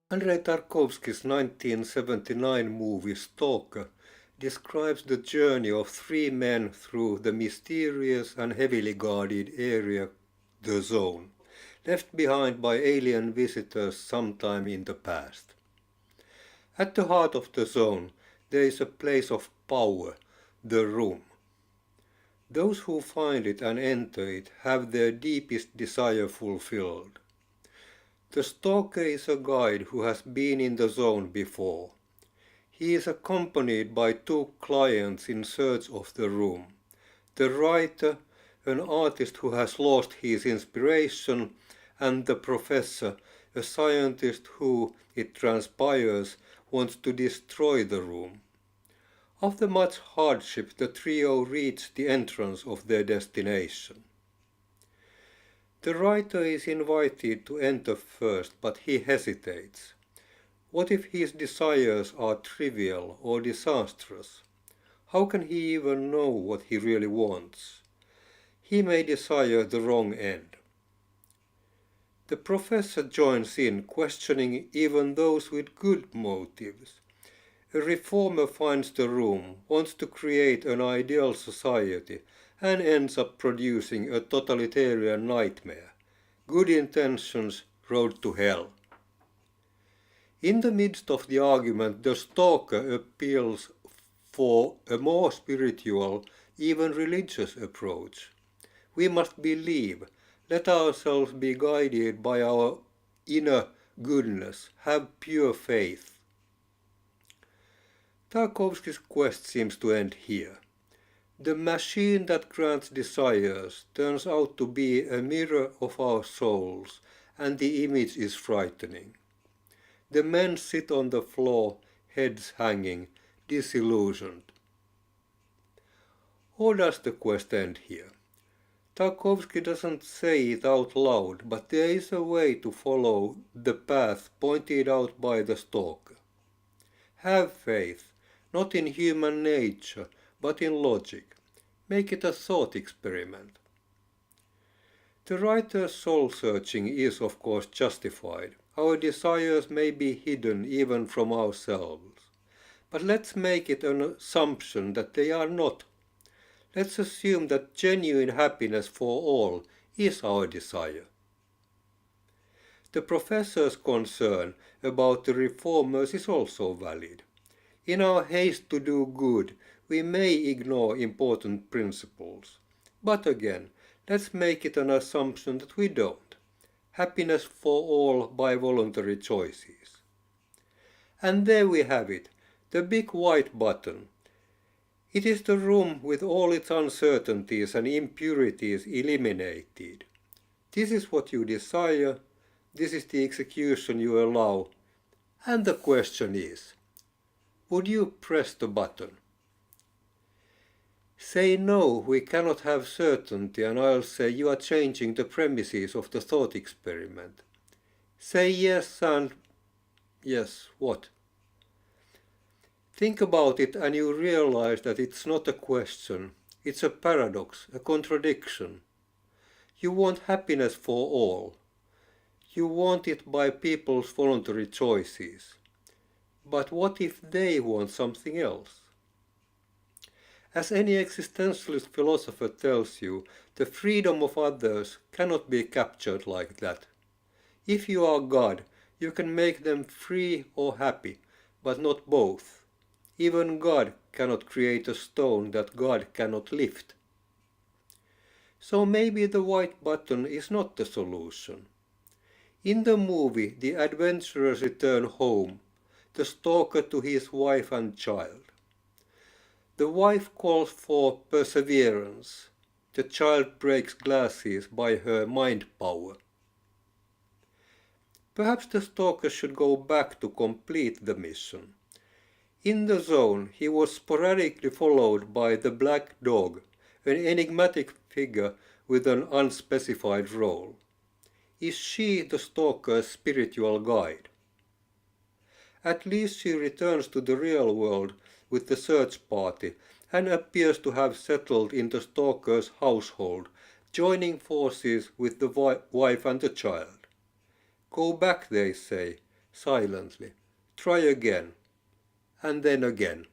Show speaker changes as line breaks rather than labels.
Andrei Tarkovsky's 1979 movie Stalker describes the journey of three men through the mysterious and heavily guarded area, the Zone, left behind by alien visitors sometime in the past. At the heart of the Zone, there is a place of power, the Room. Those who find it and enter it have their deepest desire fulfilled. The stalker is a guide who has been in the Zone before. He is accompanied by two clients in search of the room. The writer, an artist who has lost his inspiration, and the professor, a scientist who, it transpires, wants to destroy the room. After much hardship, the trio reach the entrance of their destination. The writer is invited to enter first, but he hesitates. What if his desires are trivial or disastrous? How can he even know what he really wants? He may desire the wrong end. The professor joins in, questioning even those with good motives. A reformer finds the room, wants to create an ideal society, and ends up producing a totalitarian nightmare. Good intentions, road to hell. In the midst of the argument, the stalker appeals for a more spiritual, even religious approach. We must believe, let ourselves be guided by our inner goodness, have pure faith. Tarkovsky's quest seems to end here. The machine that grants desires turns out to be a mirror of our souls, and the image is frightening. The men sit on the floor, heads hanging, disillusioned. Or does the quest end here? Tarkovsky doesn't say it out loud, but there is a way to follow the path pointed out by the stalker. Have faith, not in human nature, but in logic. Make it a thought experiment. The writer's soul-searching is, of course, justified. Our desires may be hidden even from ourselves. But let's make it an assumption that they are not. Let's assume that genuine happiness for all is our desire. The professor's concern about the reformers is also valid. In our haste to do good, we may ignore important principles. But again, let's make it an assumption that we don't. Happiness for all by voluntary choices. And there we have it, the big white button. It is the room with all its uncertainties and impurities eliminated. This is what you desire, this is the execution you allow, and the question is, would you press the button? Say no, we cannot have certainty, and I'll say you are changing the premises of the thought experiment. Say yes and yes, what? Think about it and you realize that it's not a question, it's a paradox, a contradiction. You want happiness for all. You want it by people's voluntary choices. But what if they want something else? As any existentialist philosopher tells you, the freedom of others cannot be captured like that. If you are God, you can make them free or happy, but not both. Even God cannot create a stone that God cannot lift. So maybe the white button is not the solution. In the movie, the adventurers return home, the stalker to his wife and child. The wife calls for perseverance. The child breaks glasses by her mind power. Perhaps the stalker should go back to complete the mission. In the Zone, he was sporadically followed by the black dog, an enigmatic figure with an unspecified role. Is she the stalker's spiritual guide? At least she returns to the real world with the search party and appears to have settled in the stalker's household, joining forces with the wife and the child. Go back, they say, silently. Try again, and then again.